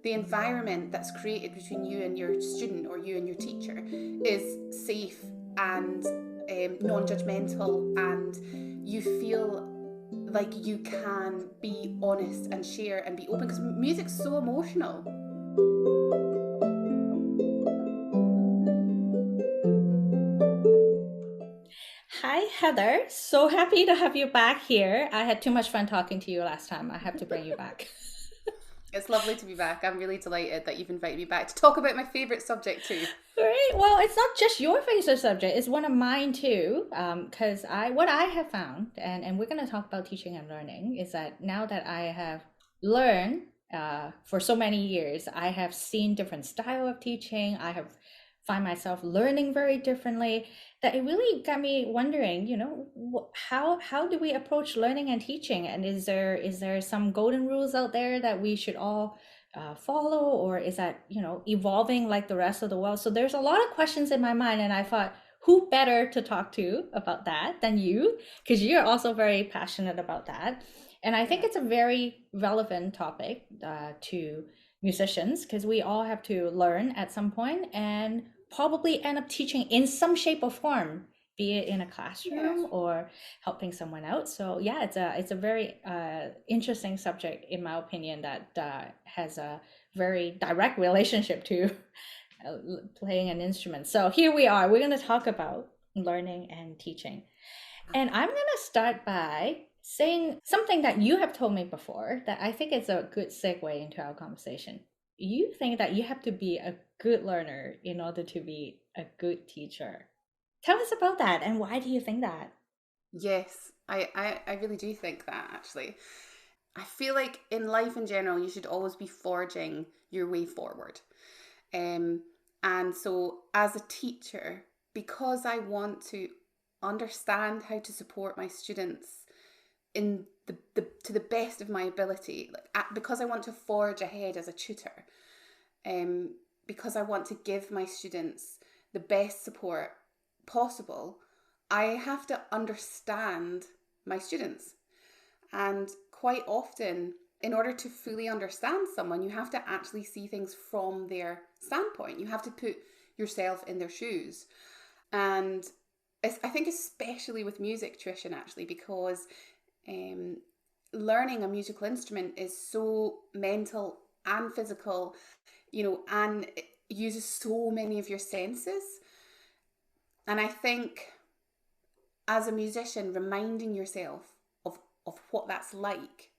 the environment that's created between you and your student or you and your teacher is safe and non-judgmental, and you feel like you can be honest and share and be open, because music's so emotional. Hi, Heather. So happy to have you back here. I had too much fun talking to you last time. I have to bring you back. It's lovely to be back. I'm really delighted that you've invited me back to talk about my favourite subject too. Great. Well, it's not just your favorite subject; it's one of mine too. Because what I have found, and we're going to talk about teaching and learning, is that now that I have learned for so many years, I have seen different style of teaching. I have find myself learning very differently. That it really got me wondering, how do we approach learning and teaching? And is there some golden rules out there that we should all follow, or is that evolving like the rest of the world? So there's a lot of questions in my mind, and I thought, who better to talk to about that than you, because you're also very passionate about that. And I think Yeah. it's a very relevant topic to musicians, because we all have to learn at some point and probably end up teaching in some shape or form, be it in a Yeah. classroom or helping someone out. So yeah, it's a very interesting subject in my opinion, that has a very direct relationship to uh, playing an instrument. So here we are. We're going to talk about learning and teaching. And I'm going to start by saying something that you have told me before that I think is a good segue into our conversation. You think that you have to be a good learner in order to be a good teacher. Tell us about that, and why do you think that? Yes, I really do think that actually. I feel like in life in general, you should always be forging your way forward. Um, and so, as a teacher, because I want to understand how to support my students in the to the best of my ability, because I want to forge ahead as a tutor, um, because I want to give my students the best support possible, I have to understand my students. And quite often, in order to fully understand someone, you have to actually see things from their standpoint. You have to put yourself in their shoes. And I think, especially with music tuition, actually, because um, learning a musical instrument is so mental and physical, and it uses so many of your senses. And I think, as a musician, reminding yourself of what that's like,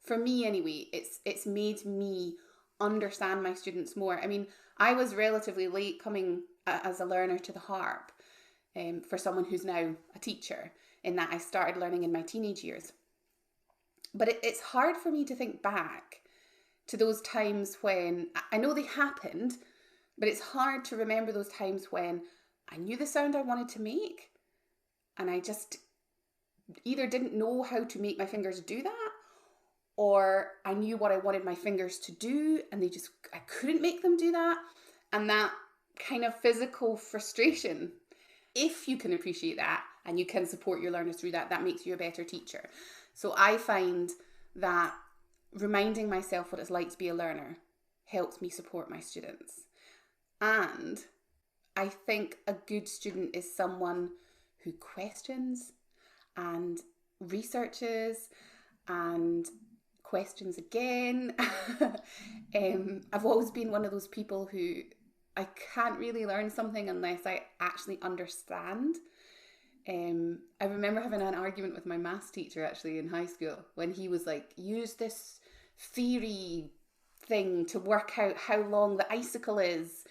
for me anyway, it's made me understand my students more. I mean, I was relatively late coming as a learner to the harp, for someone who's now a teacher, in that I started learning in my teenage years. But it's hard for me to think back to those times when I know they happened, but it's hard to remember those times when I knew the sound I wanted to make, and I just either didn't know how to make my fingers do that, or I knew what I wanted my fingers to do and I couldn't make them do that. And that kind of physical frustration, if you can appreciate that and you can support your learners through that, that makes you a better teacher. So I find that reminding myself what it's like to be a learner helps me support my students. And I think a good student is someone who questions and researches and questions again. I've always been one of those people who, I can't really learn something unless I actually understand. I remember having an argument with my maths teacher actually in high school, when he was like, use this theory thing to work out how long the icicle is.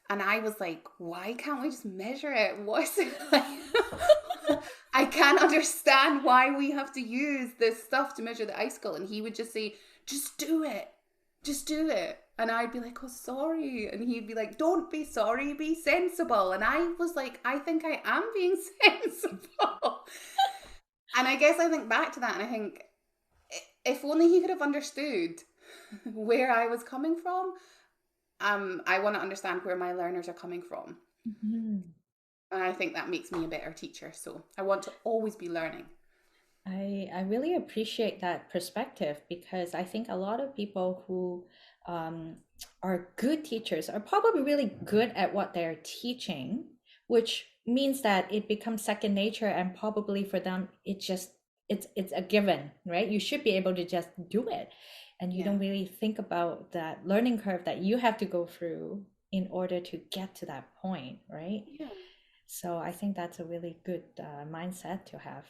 And I was like, why can't we just measure it? What's it like? I can't understand why we have to use this stuff to measure the icicle. And he would just say, just do it. Just do it. And I'd be like, oh, sorry. And he'd be like, don't be sorry, be sensible. And I was like, I think I am being sensible. And I guess I think back to that and I think, if only he could have understood where I was coming from. I want to understand where my learners are coming from. Mhm. And I think that makes me a better teacher. So I want to always be learning. I really appreciate that perspective, because I think a lot of people who are good teachers are probably really good at what they're teaching, which means that it becomes second nature, and probably for them it's a given, right? You should be able to just do it, and you Yeah. don't really think about that learning curve that you have to go through in order to get to that point, right? Yeah. So I think that's a really good mindset to have.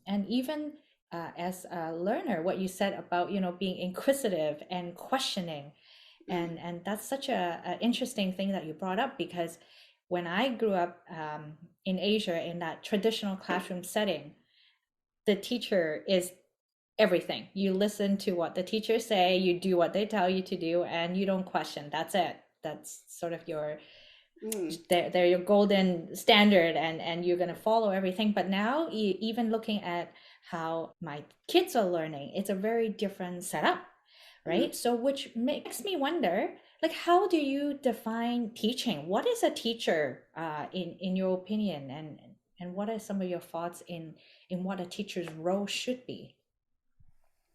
And even as a learner, what you said about, being inquisitive and questioning, and that's such a interesting thing that you brought up, because when I grew up in Asia in that traditional classroom setting, the teacher is everything. You listen to what the teachers say, you do what they tell you to do, and you don't question. That's it. That's sort of your they're your golden standard, and you're going to follow everything. But now, even looking at how my kids are learning, it's a very different setup, right? So which makes me wonder, like, how do you define teaching? What is a teacher in your opinion, and what are some of your thoughts in what a teacher's role should be?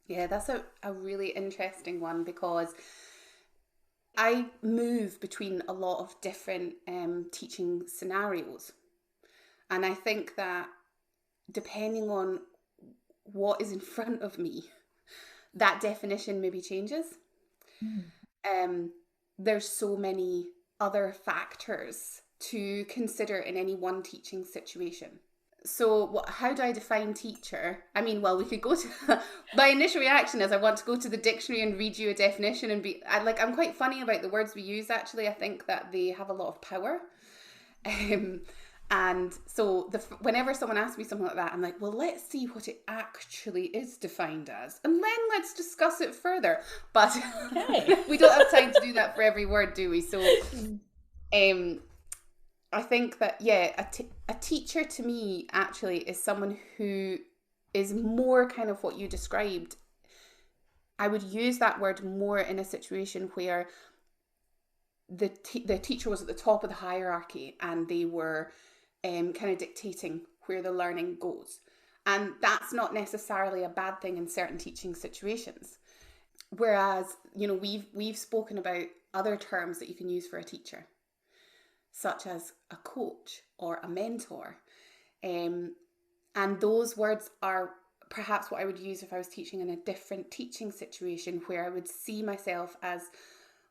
Yeah, that's a really interesting one, because I move between a lot of different teaching scenarios. And I think that depending on what is in front of me, that definition maybe changes. Mm. There's so many other factors to consider in any one teaching situation. So how do I define teacher? I mean, well, we could go to my initial reaction is I want to go to the dictionary and read you a definition and I'm quite funny about the words we use. Actually, I think that they have a lot of power. And so whenever someone asks me something like that, I'm like, well, let's see what it actually is defined as, and then let's discuss it further. But Okay. we don't have time to do that for every word, do we? So I think that, yeah, a teacher to me actually is someone who is more kind of what you described. I would use that word more in a situation where the teacher was at the top of the hierarchy and they were kind of dictating where the learning goes. And that's not necessarily a bad thing in certain teaching situations. Whereas, we've spoken about other terms that you can use for a teacher, such as a coach or a mentor. And those words are perhaps what I would use if I was teaching in a different teaching situation, where I would see myself as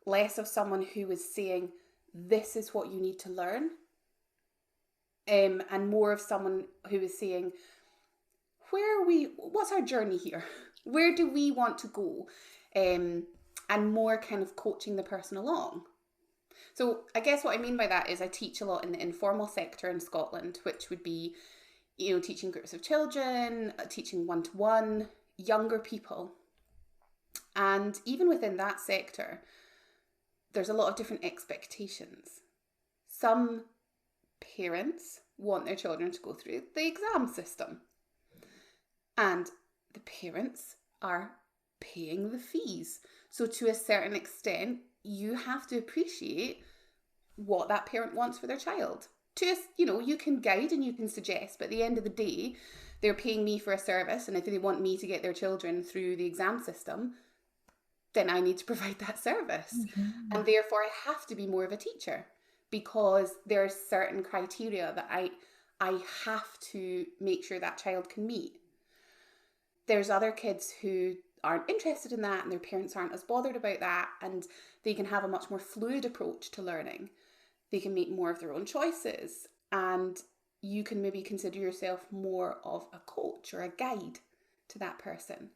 less of someone who was saying, this is what you need to learn, and more of someone who is saying, what's our journey here? Where do we want to go? And more kind of coaching the person along. So I guess what I mean by that is I teach a lot in the informal sector in Scotland, which would be, teaching groups of children, teaching one-to-one, younger people. And even within that sector, there's a lot of different expectations. Some parents want their children to go through the exam system, and the parents are paying the fees. So to a certain extent, you have to appreciate what that parent wants for their child. You can guide and you can suggest, but at the end of the day, they're paying me for a service, and if they want me to get their children through the exam system, then I need to provide that service. Mm-hmm. And therefore I have to be more of a teacher, because there are certain criteria that I have to make sure that child can meet. There's other kids who aren't interested in that, and their parents aren't as bothered about that, and they can have a much more fluid approach to learning. They can make more of their own choices, and you can maybe consider yourself more of a coach or a guide to that person.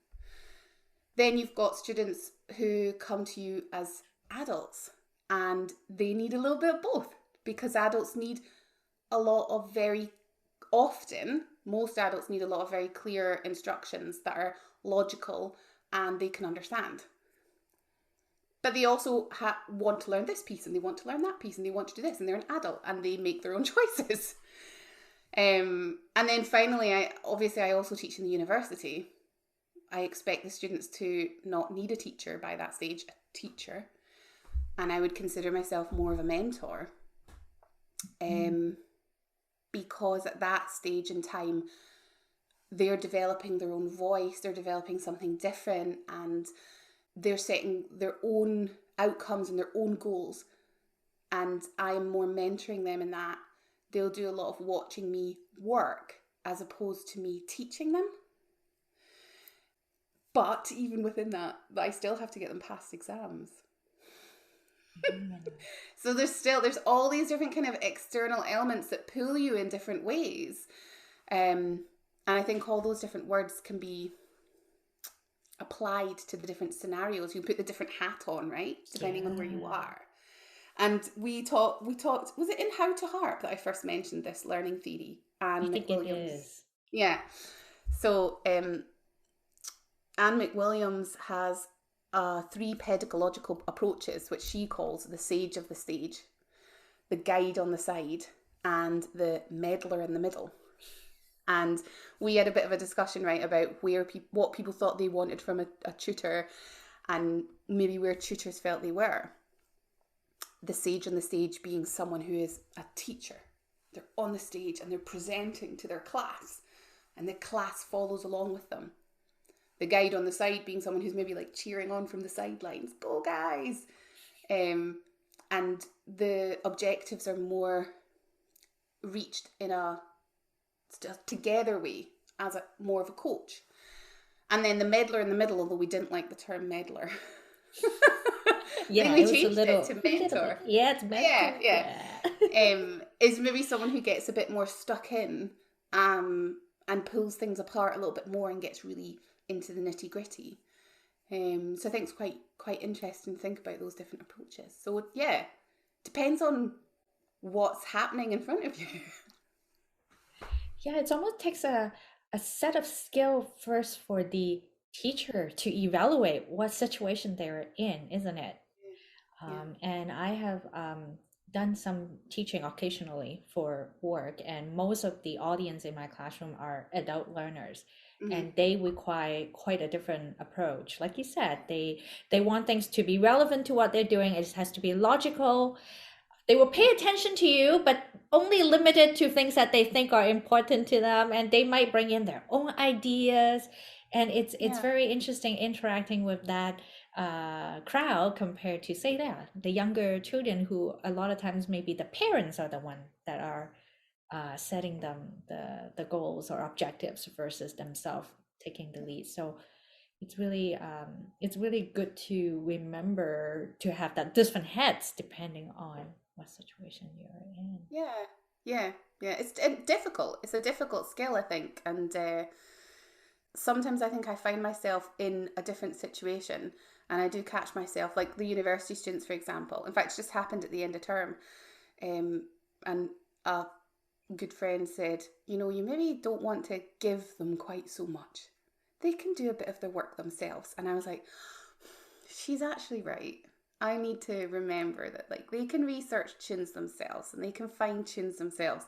Then you've got students who come to you as adults, and they need a little bit of both, because adults need a lot of most adults need a lot of very clear instructions that are logical and they can understand. But they also want to learn this piece, and they want to learn that piece, and they want to do this, and they're an adult and they make their own choices. And then finally, I also teach in the university. I expect the students to not need a teacher by that stage, a teacher. And I would consider myself more of a mentor. Because at that stage in time, they're developing their own voice, they're developing something different, and they're setting their own outcomes and their own goals, and I'm more mentoring them in that, they'll do a lot of watching me work as opposed to me teaching them. But even within that, I still have to get them past exams. So there's all these different kind of external elements that pull you in different ways. And I think all those different words can be applied to the different scenarios. You put the different hat on, right? Depending on where you are. And we talked, was it in How to Harp that I first mentioned this learning theory? And I think it is. Yeah. So Anne McWilliams has 3 pedagogical approaches, which she calls the sage of the stage, the guide on the side, and the meddler in the middle. And we had a bit of a discussion, right, about what people thought they wanted from a tutor, and maybe where tutors felt they were. The sage on the stage being someone who is a teacher. They're on the stage and they're presenting to their class, and the class follows along with them. The guide on the side being someone who's maybe like cheering on from the sidelines. Go guys! And the objectives are more reached in a together way, as more of a coach. And then the meddler in the middle, although we didn't like the term meddler. Yeah, we it was changed a little, it to mentor. Yeah, it's mentor. Yeah. Is maybe someone who gets a bit more stuck in and pulls things apart a little bit more and gets really into the nitty gritty. So I think it's quite interesting to think about those different approaches. So yeah, depends on what's happening in front of you. Yeah, it almost takes a set of skill first for the teacher to evaluate what situation they're in, isn't it? And I have done some teaching occasionally for work, and most of the audience in my classroom are adult learners. And they require quite a different approach. Like you said, they want things to be relevant to what they're doing. It has to be logical. They will pay attention to you, but only limited to things that they think are important to them. And they might bring in their own ideas. And it's very interesting interacting with that crowd compared to, say, the younger children, who a lot of times maybe the parents are the one that are setting them the goals or objectives versus themselves taking the lead. So it's really good to remember to have that different heads depending on what situation you're in. Yeah. It's difficult. It's a difficult skill, I think, and sometimes I think I find myself in a different situation, and I do catch myself, like the university students, for example. In fact, it just happened at the end of term, and a good friend said, you maybe don't want to give them quite so much. They can do a bit of their work themselves. And I was like, she's actually right. I need to remember that, like, they can research tunes themselves and they can find tunes themselves.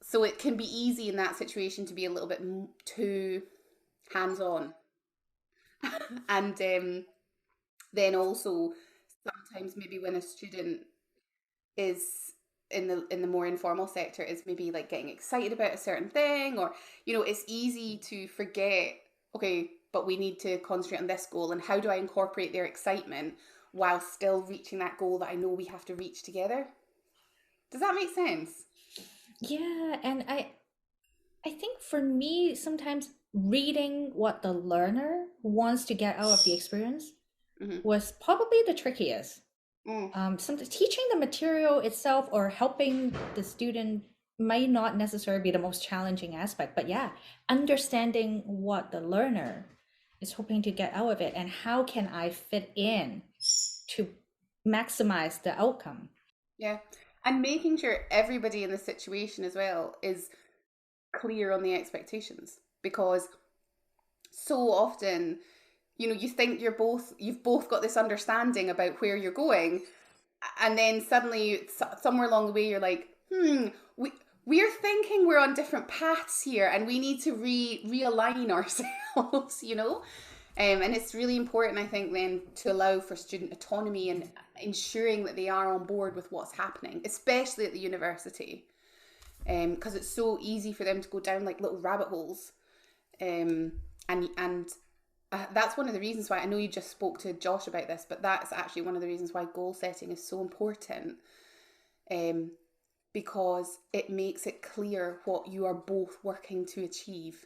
So it can be easy in that situation to be a little bit too hands-on. And then also sometimes maybe when a student is in the more informal sector is maybe like getting excited about a certain thing, or it's easy to forget, okay, but we need to concentrate on this goal, and how do I incorporate their excitement while still reaching that goal that I know we have to reach together? Does that make sense? Yeah, and I think for me, sometimes reading what the learner wants to get out of the experience was probably the trickiest. Sometimes teaching the material itself or helping the student might not necessarily be the most challenging aspect, but understanding what the learner is hoping to get out of it and how can I fit in to maximize the outcome. Yeah, and making sure everybody in the situation as well is clear on the expectations, because so often you think you've both got this understanding about where you're going, and then suddenly somewhere along the way you're like, we're thinking we're on different paths here and we need to realign ourselves, and it's really important, I think, then to allow for student autonomy and ensuring that they are on board with what's happening, especially at the university, because it's so easy for them to go down like little rabbit holes, and that's one of the reasons why, I know you just spoke to Josh about this, but that's actually one of the reasons why goal setting is so important, because it makes it clear what you are both working to achieve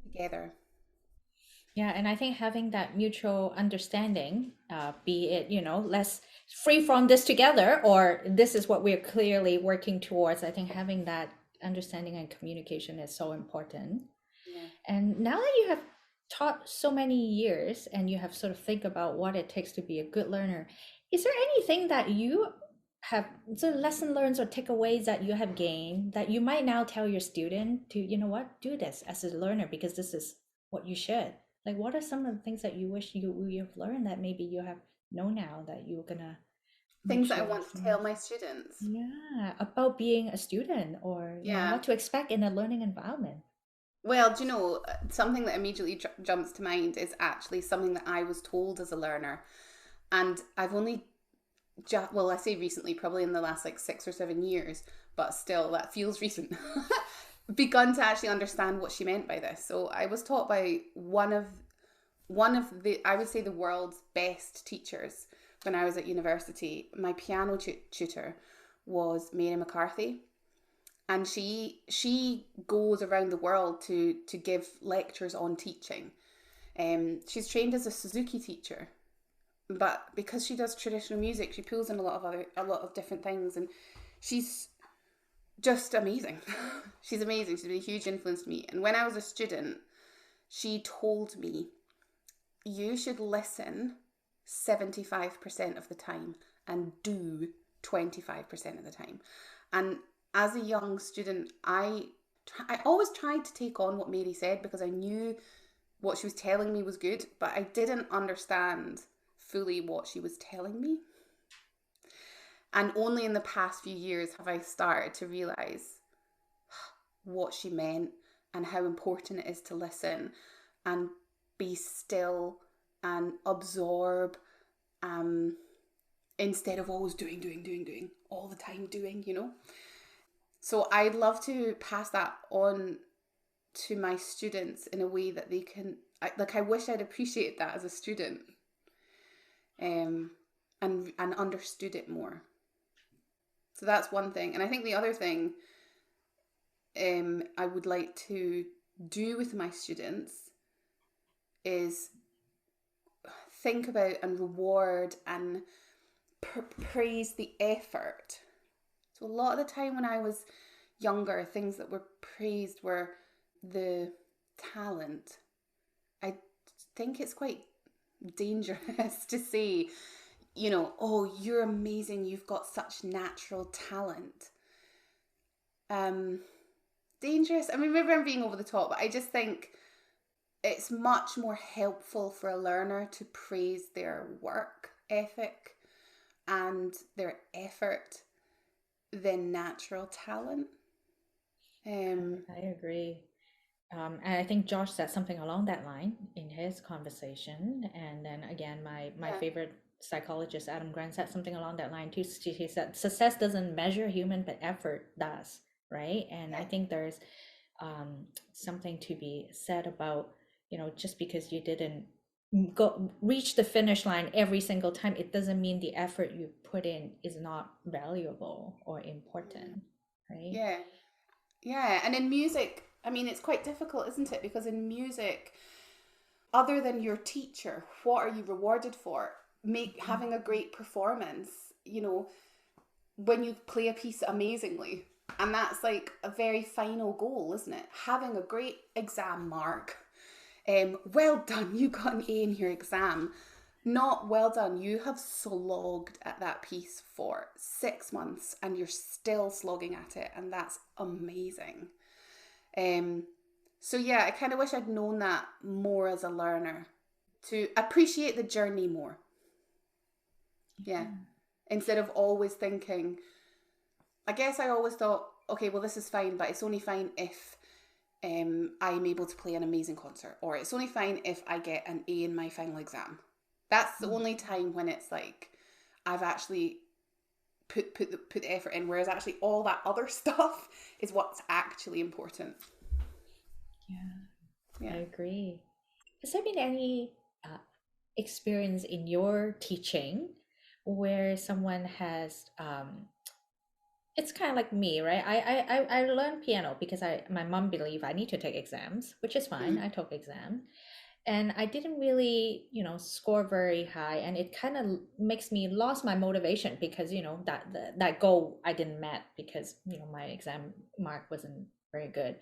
together. Yeah, and I think having that mutual understanding, be it, let's free from this together, or this is what we're clearly working towards. I think having that understanding and communication is so important. Yeah. And now that you have taught so many years and you have sort of think about what it takes to be a good learner, is there anything that you have, so lesson learned or takeaways that you have gained that you might now tell your student to, do this as a learner because this is what you should? Like, what are some of the things that you wish you've learned that maybe you have known now that you're gonna make Things that I sure want to tell my students. yeah, about being a student, or Yeah. what to expect in a learning environment? Well, do you know, something that immediately jumps to mind is actually something that I was told as a learner. And I've only, well, I say recently, probably in the last like 6 or 7 years, but still that feels recent, begun to actually understand what she meant by this. So I was taught by one of the, I would say, the world's best teachers when I was at university. My piano tutor was Mary McCarthy. And she goes around the world to give lectures on teaching. She's trained as a Suzuki teacher, but because she does traditional music, she pulls in a lot of different things, and she's just amazing. She's amazing. She's been a huge influence to me. And when I was a student, she told me, you should listen 75% of the time and do 25% of the time. And as a young student, I always tried to take on what Mary said because I knew what she was telling me was good, but I didn't understand fully what she was telling me. And only in the past few years have I started to realise what she meant and how important it is to listen and be still and absorb, instead of always doing all the time, So I'd love to pass that on to my students in a way that they can, I wish I'd appreciated that as a student, and understood it more. So that's one thing. And I think the other thing I would like to do with my students is think about and reward and praise the effort. So a lot of the time when I was younger, things that were praised were the talent. I think it's quite dangerous to say, oh, you're amazing, you've got such natural talent. Dangerous. I mean, maybe I'm being over the top, but I just think it's much more helpful for a learner to praise their work ethic and their effort than natural talent. I agree. And I think Josh said something along that line in his conversation. And then again, my favorite psychologist, Adam Grant, said something along that line too. He said, success doesn't measure human, but effort does, right? And I think there's something to be said about, just because you didn't reach the finish line every single time, it doesn't mean the effort you put in is not valuable or important, right? Yeah. And in music, I mean, it's quite difficult, isn't it? Because in music, other than your teacher, what are you rewarded for? Having a great performance, when you play a piece amazingly. And that's like a very final goal, isn't it? Having a great exam mark. Well done, you got an A in your exam. Not well done, you have slogged at that piece for 6 months and you're still slogging at it, and that's amazing. So yeah, I kind of wish I'd known that more as a learner, to appreciate the journey more. Yeah. Instead of always thinking, I guess I always thought, okay, well, this is fine, but it's only fine if I'm able to play an amazing concert, or it's only fine if I get an A in my final exam. That's the only time when it's like I've actually put the effort in, whereas actually all that other stuff is what's actually important. Yeah. I agree. Has there been any experience in your teaching where someone has it's kind of like me, right? I learned piano because my mom believed I need to take exams, which is fine. I took exams, and I didn't really, score very high, and it kind of makes me lost my motivation because that goal I didn't met because my exam mark wasn't very good.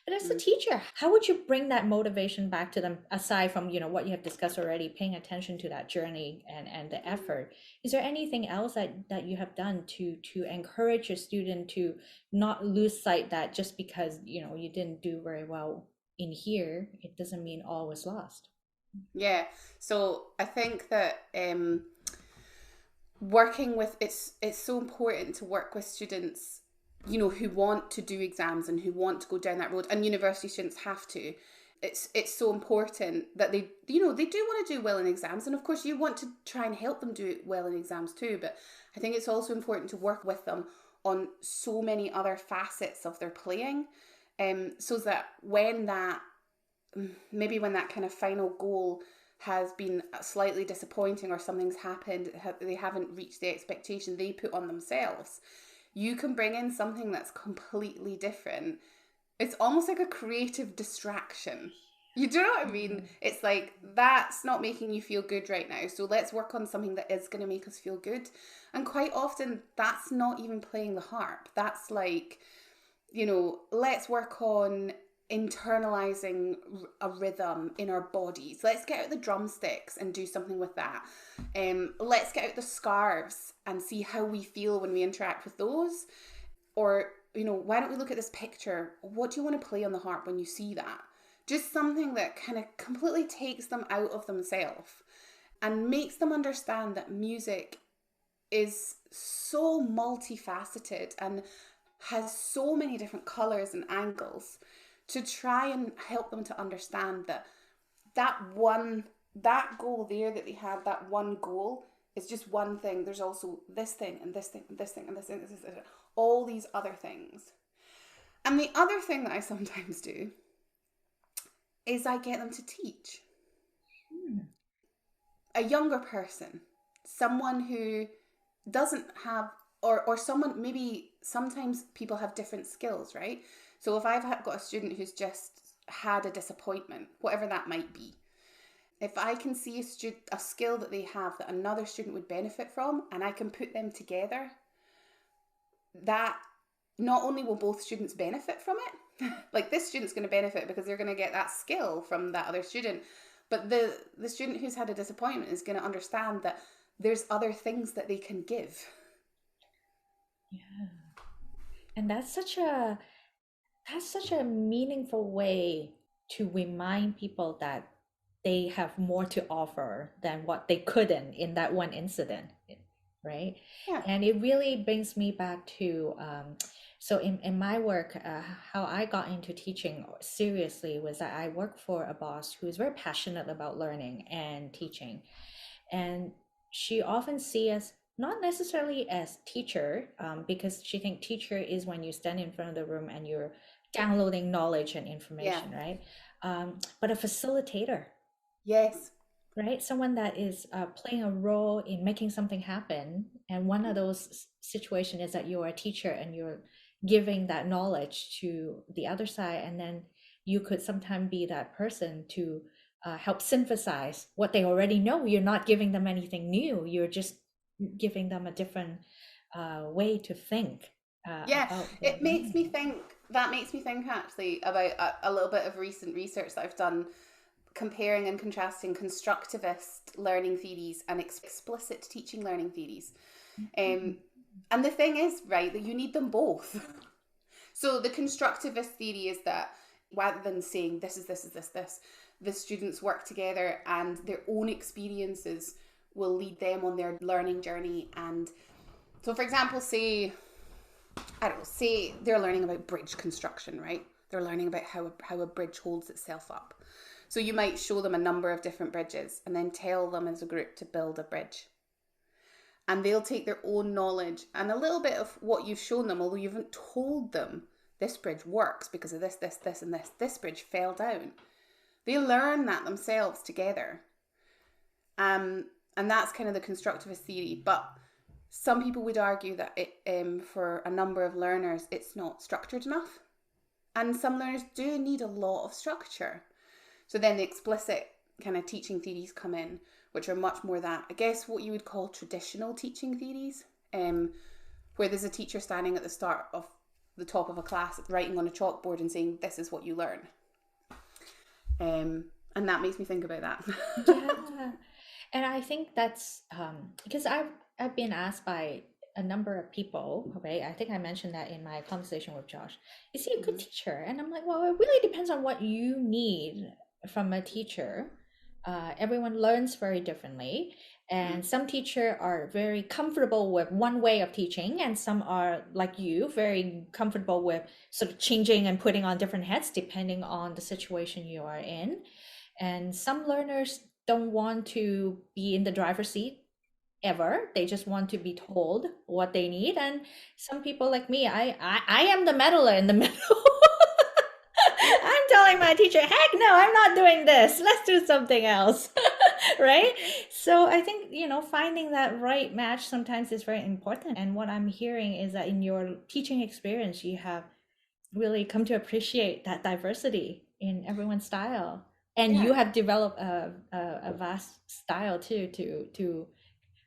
But as a Mm. teacher, how would you bring that motivation back to them aside from what you have discussed already, paying attention to that journey and the effort? Is there anything else that you have done to encourage your student to not lose sight that just because you didn't do very well in here, it doesn't mean all was lost? Yeah. So I think that working with it's so important to work with students, who want to do exams and who want to go down that road, and university students have to. It's so important that they do want to do well in exams, and of course you want to try and help them do well in exams too, but I think it's also important to work with them on so many other facets of their playing, so that when that kind of final goal has been slightly disappointing or something's happened, they haven't reached the expectation they put on themselves, you can bring in something that's completely different. It's almost like a creative distraction. You do know what I mean? It's like, that's not making you feel good right now, so let's work on something that is going to make us feel good. And quite often that's not even playing the harp. That's like, let's work on internalizing a rhythm in our bodies. Let's get out the drumsticks and do something with that. Let's get out the scarves and see how we feel when we interact with those. Or, why don't we look at this picture? What do you want to play on the harp when you see that? Just something that kind of completely takes them out of themselves and makes them understand that music is so multifaceted and has so many different colors and angles, to try and help them to understand that goal there that they had, that one goal is just one thing. There's also this thing and this thing and this thing and this thing, all these other things. And the other thing that I sometimes do is I get them to teach a younger person, someone who doesn't have, or someone, maybe sometimes people have different skills, right? So if I've got a student who's just had a disappointment, whatever that might be, if I can see a skill that they have that another student would benefit from, and I can put them together, that not only will both students benefit from it, like this student's going to benefit because they're going to get that skill from that other student, but the student who's had a disappointment is going to understand that there's other things that they can give. Yeah. And that's such a meaningful way to remind people that they have more to offer than what they couldn't in that one incident, right? Yeah. And it really brings me back to so in my work, how I got into teaching seriously was that I worked for a boss who is very passionate about learning and teaching, and she often sees us not necessarily as teacher, because she thinks teacher is when you stand in front of the room and you're downloading knowledge and information, right? But a facilitator. Yes. Right? Someone that is playing a role in making something happen. And one of those situations is that you're a teacher and you're giving that knowledge to the other side. And then you could sometimes be that person to help synthesize what they already know. You're not giving them anything new. You're just giving them a different way to think. It makes me think, actually about a little bit of recent research that I've done comparing and contrasting constructivist learning theories and explicit teaching learning theories. And the thing is, right, that you need them both. So the constructivist theory is that rather than saying this, the students work together and their own experiences will lead them on their learning journey. And so, for example, say they're learning about bridge construction, right? They're learning about how a bridge holds itself up. So you might show them a number of different bridges and then tell them as a group to build a bridge. And they'll take their own knowledge and a little bit of what you've shown them, although you haven't told them this bridge works because of this, and this. This bridge fell down. They learn that themselves together. And that's kind of the constructivist theory. But some people would argue that for a number of learners, it's not structured enough. And some learners do need a lot of structure. So then the explicit kind of teaching theories come in, which are much more that, I guess, what you would call traditional teaching theories, where there's a teacher standing at the top of a class, writing on a chalkboard and saying, this is what you learn. And that makes me think about that. Yeah. And I think that's because I've been asked by a number of people, right? I think I mentioned that in my conversation with Josh. Is he a good teacher? And I'm like, well, it really depends on what you need from a teacher. Everyone learns very differently. And some teachers are very comfortable with one way of teaching, and some are like you, very comfortable with sort of changing and putting on different hats depending on the situation you are in. And some learners don't want to be in the driver's seat ever. They just want to be told what they need. And some people like me, I am the meddler in the middle. I'm telling my teacher, heck no, I'm not doing this. Let's do something else. Right? So I think, finding that right match sometimes is very important. And what I'm hearing is that in your teaching experience, you have really come to appreciate that diversity in everyone's style. And you have developed a vast style too, to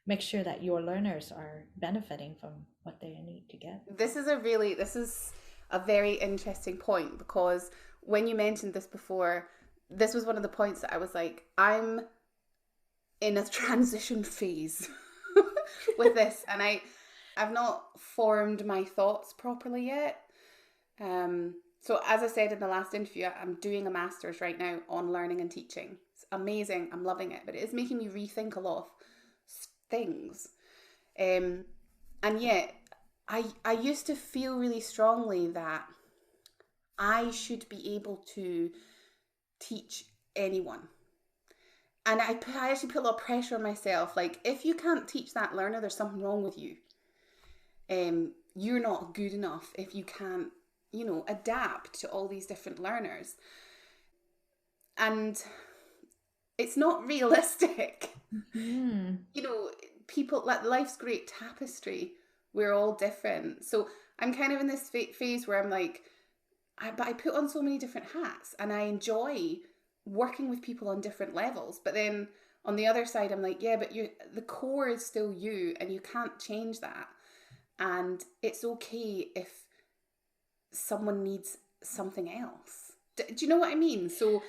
make sure that your learners are benefiting from what they need to get. This is a very interesting point, because when you mentioned this before, this was one of the points that I was like, I'm in a transition phase with this, and I've not formed my thoughts properly yet. So as I said in the last interview, I'm doing a master's right now on learning and teaching. It's amazing. I'm loving it, but it is making me rethink a lot of things. And yet I used to feel really strongly that I should be able to teach anyone. And I actually put a lot of pressure on myself. Like, if you can't teach that learner, there's something wrong with you. You're not good enough if you can't, adapt to all these different learners. And it's not realistic. Mm-hmm. People, like, life's great tapestry. We're all different. So I'm kind of in this phase where I'm like, but I put on so many different hats, and I enjoy working with people on different levels. But then on the other side, I'm like, yeah, but the core is still you, and you can't change that. And it's okay if someone needs something else. Do you know what I mean? So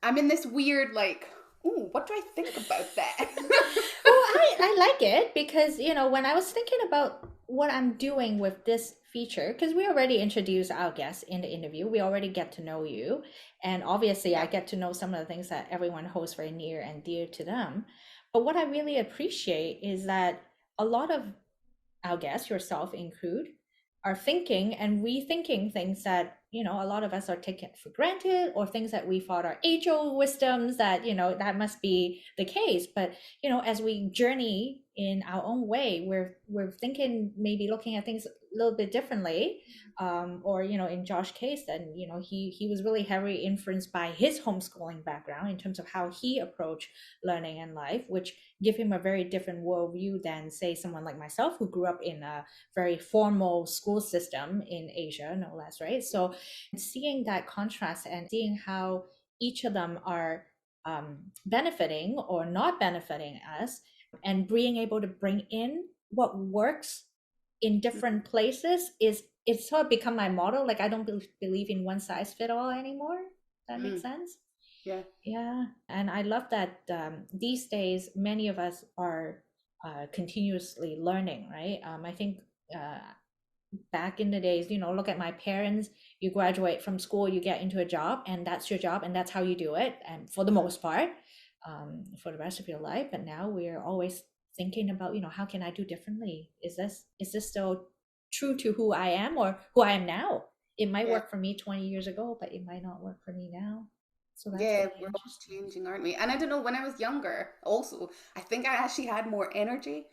I'm in this weird, like, ooh, what do I think about that? Well, I like it because, when I was thinking about what I'm doing with this feature, because we already introduced our guests in the interview, we already get to know you. And obviously I get to know some of the things that everyone holds very near and dear to them. But what I really appreciate is that a lot of our guests, yourself include, are thinking and rethinking things that, a lot of us are taking for granted, or things that we thought are age-old wisdoms that, that must be the case. But, as we journey in our own way, we're thinking, maybe looking at things a little bit differently. Or, in Josh's case, then, he was really heavily influenced by his homeschooling background in terms of how he approached learning and life, which give him a very different worldview than, say, someone like myself, who grew up in a very formal school system in Asia, no less, right? So seeing that contrast and seeing how each of them are benefiting or not benefiting us, and being able to bring in what works in different places, it's sort of become my motto. Like, I don't believe in one size fit all anymore. That makes sense. Yeah. And I love that these days many of us are continuously learning, right? I think back in the days, look at my parents, you graduate from school, you get into a job, and that's your job, and that's how you do it, and for the most part, for the rest of your life. But now we're always thinking about, how can I do differently? Is this still true to who I am or who I am now? It might work for me 20 years ago, but it might not work for me now. So that's we're all changing, aren't we? And I don't know, when I was younger, also, I think I actually had more energy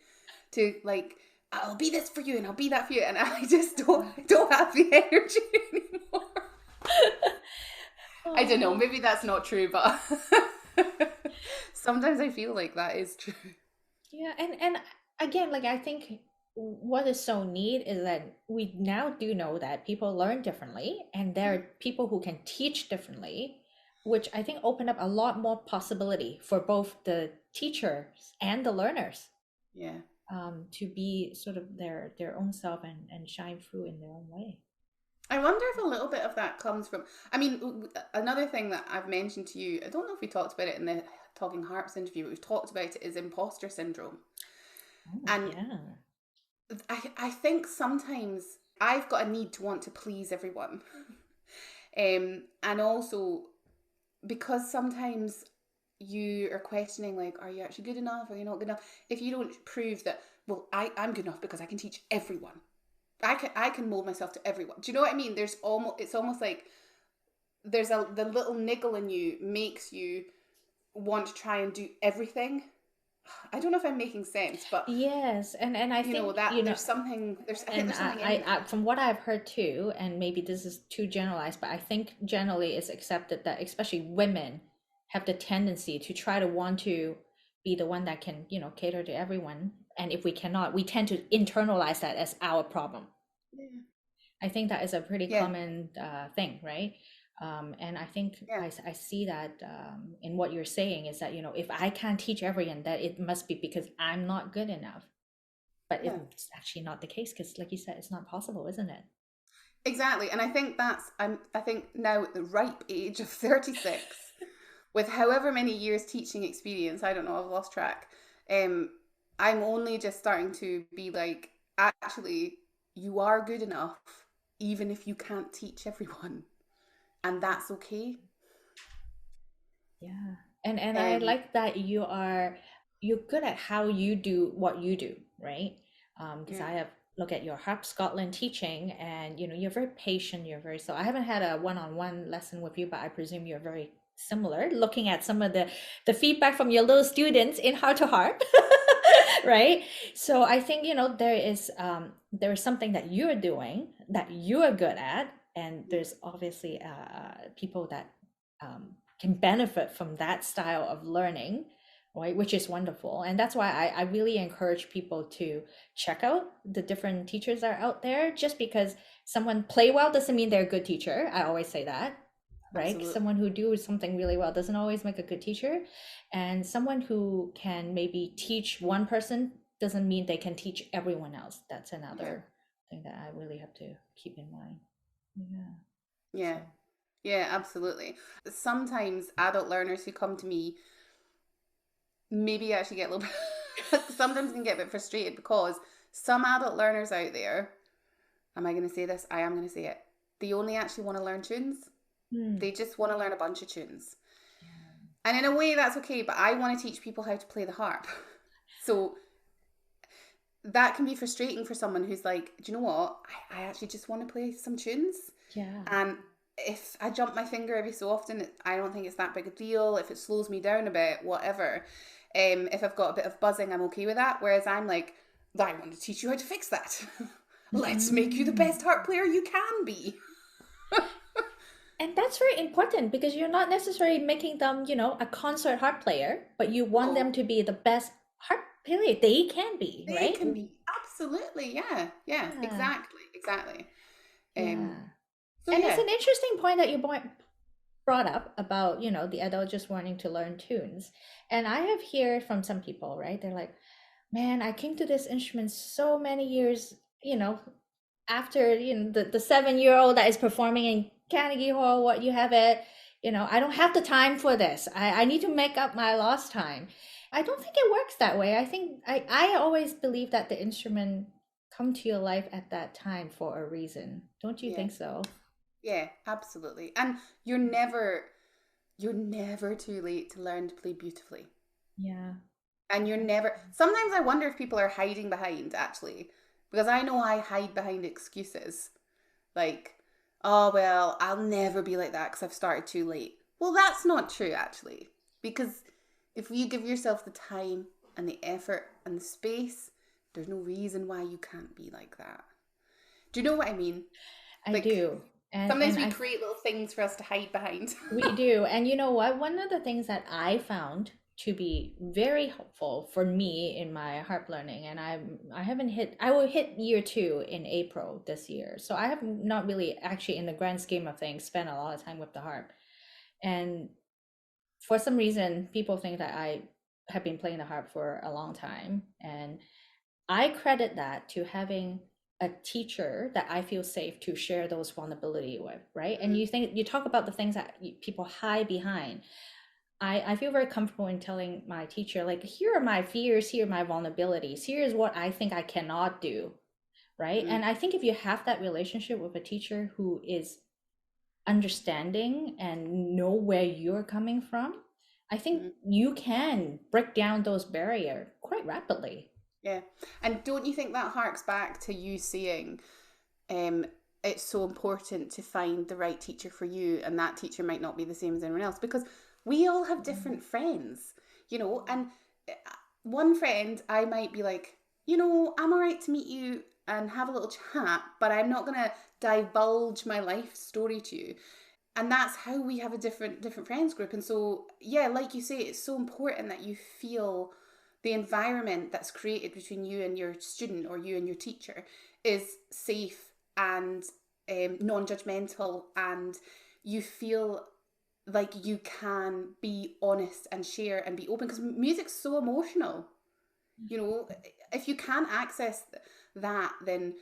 to, like, I'll be this for you and I'll be that for you, and I just don't have the energy anymore. I don't know, maybe that's not true, but sometimes I feel like that is true. Yeah, and again, like I think what is so neat is that we now do know that people learn differently, and there are people who can teach differently, which I think open up a lot more possibility for both the teachers and the learners, Yeah. to be sort of their own self and shine through in their own way. I wonder if a little bit of that comes from, I mean, another thing that I've mentioned to you, I don't know if we talked about it in the Talking Harps interview, but we've talked about it, is imposter syndrome. Oh, And yeah. I think sometimes I've got a need to want to please everyone. And also because sometimes you are questioning, like, are you actually good enough? Are you not good enough? If you don't prove that, well, I'm good enough because I can teach everyone. I can mold myself to everyone. Do you know what I mean? It's almost like there's the little niggle in you makes you want to try and do everything. I don't know if I'm making sense, but Yes, and I you know think, that there's something. I think and there's something in that. from what I've heard too, and maybe this is too generalized, but I think generally it's accepted that especially women have the tendency to try to want to be the one that can, cater to everyone. And if we cannot, we tend to internalize that as our problem. Yeah. I think that is a pretty Yeah. common thing, right? And I think Yeah. I see that in what you're saying is that, if I can't teach everyone, that it must be because I'm not good enough. But Yeah. it's actually not the case because, like you said, it's not possible, isn't it? Exactly, and I think I think now at the ripe age of 36, with however many years teaching experience, I don't know, I've lost track. Um, I'm only just starting to be like, actually, you are good enough, even if you can't teach everyone, and that's okay. Yeah. And I Um, like that you're good at how you do what you do, right? Because yeah, I have look at your Harp Scotland teaching, and you're very patient, so I haven't had a one-on-one lesson with you, but I presume you're very similar, looking at some of the feedback from your little students in How to Harp. Right? So I think, there is something that you're doing that you are good at, and there's obviously people that can benefit from that style of learning, right? Which is wonderful. And that's why I really encourage people to check out the different teachers that are out there. Just because someone play well doesn't mean they're a good teacher. I always say that, right? absolutely. Someone who do something really well doesn't always make a good teacher. And someone who can maybe teach one person doesn't mean they can teach everyone else. That's Yeah, another thing that I really have to keep in mind. Yeah. yeah, So. yeah, absolutely. Sometimes adult learners who come to me maybe actually get a little bit, sometimes can get a bit frustrated because some adult learners out there, am I going to say this? I am going to say it. They only actually want to learn tunes. Hmm. They just want to learn a bunch of tunes. Yeah. And in a way, that's okay, but I want to teach people how to play the harp. So that can be frustrating for someone who's like, do you know what? I actually just want to play some tunes. Yeah. And if I jump my finger every so often, I don't think it's that big a deal. If it slows me down a bit, whatever. If I've got a bit of buzzing, I'm okay with that. Whereas I'm like, I want to teach you how to fix that. Let's make you the Mm. best harp player you can be. And that's very important because you're not necessarily making them, a concert harp player, but you want them No, to be the best harp player they can be, they right? can be. Absolutely. Yeah. Yeah. Yeah, Exactly. Exactly. Um. yeah. So And it's yeah. an interesting point that you brought up about, the adult just wanting to learn tunes. And I have heard from some people, right? They're like, man, I came to this instrument so many years, after the 7-year-old that is performing in Carnegie Hall, what you have it, I don't have the time for this. I need to make up my lost time. I don't think it works that way. I think I always believe that the instrument come to your life at that time for a reason. Don't you Yeah. think so? Yeah. Absolutely. And you're never too late to learn to play beautifully. Yeah. And you're never, sometimes I wonder if people are hiding behind actually, because I know I hide behind excuses like, oh, well, I'll never be like that because I've started too late. Well, that's not true actually, because if you give yourself the time and the effort and the space, there's no reason why you can't be like that. Do you know what I mean? I Like, do. Sometimes and we I create little things for us to hide behind. We do. And you know what? One of the things that I found to be very helpful for me in my harp learning, and I haven't hit, I will hit year 2 in April this year. So I have not really actually in the grand scheme of things spent a lot of time with the harp. And for some reason, people think that I have been playing the harp for a long time. And I credit that to having a teacher that I feel safe to share those vulnerability with, right? And you talk about the things that people hide behind. I feel very comfortable in telling my teacher, like, here are my fears, here are my vulnerabilities, here is what I think I cannot do, right? And I think if you have that relationship with a teacher who is understanding and know where you're coming from, I think you can break down those barriers quite rapidly. Yeah. And don't you think that harks back to you saying it's so important to find the right teacher for you, and that teacher might not be the same as anyone else, because we all have different friends, you know, and one friend I might be like, you know, I'm all right to meet you and have a little chat, but I'm not going to divulge my life story to you. And that's how we have a different friends group. And so, yeah, like you say, it's so important that you feel the environment that's created between you and your student or you and your teacher is safe and non-judgmental, and you feel like you can be honest and share and be open, because music's so emotional, you know. If you can't access that, then,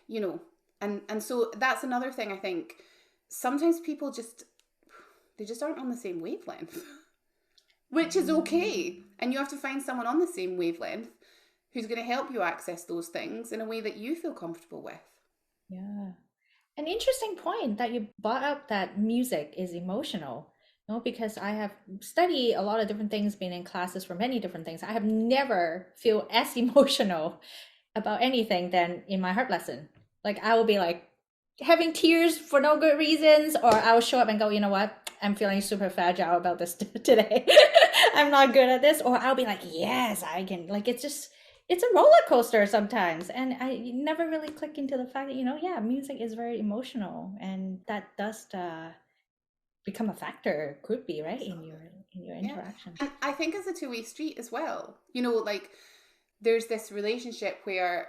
you know, and so that's another thing. I think sometimes people just aren't on the same wavelength, which is okay, and you have to find someone on the same wavelength who's going to help you access those things in a way that you feel comfortable with. Yeah. An interesting point that you brought up, that music is emotional. No, because I have studied a lot of different things, been in classes for many different things. I have never feel as emotional about anything than in my harp lesson. Like, I will be like having tears for no good reasons, or I will show up and go, you know what? I'm feeling super fragile about this today. I'm not good at this. Or I'll be like, yes, I can. Like, it's a roller coaster sometimes, and I never really click into the fact that, you know, yeah, music is very emotional, and that does become a factor, could be, right, in your interaction. And I think it's a two-way street as well, you know. Like, there's this relationship where,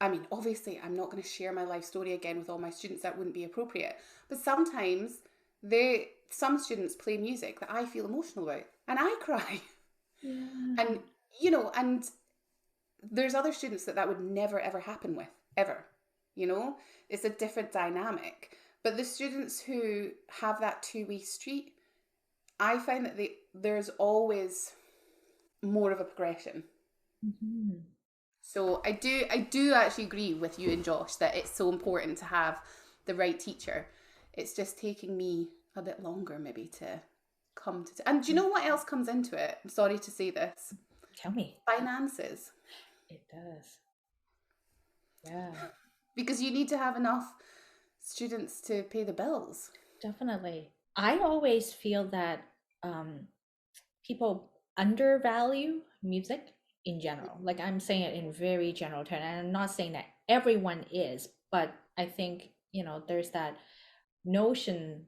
I mean, obviously I'm not going to share my life story again with all my students, that wouldn't be appropriate, but sometimes some students play music that I feel emotional about and I cry. And, you know, and there's other students that would never ever happen with, ever, you know. It's a different dynamic. But the students who have that two-way street, I find that there's always more of a progression. So I do actually agree with you and Josh that it's so important to have the right teacher. It's just taking me a bit longer maybe to come to. And do you know what else comes into it? I'm sorry to say this. Tell me. Finances. It does. Yeah. Because you need to have enough students to pay the bills. Definitely. I always feel that people undervalue music in general. Like, I'm saying it in very general terms, and I'm not saying that everyone is, but I think, you know, there's that notion,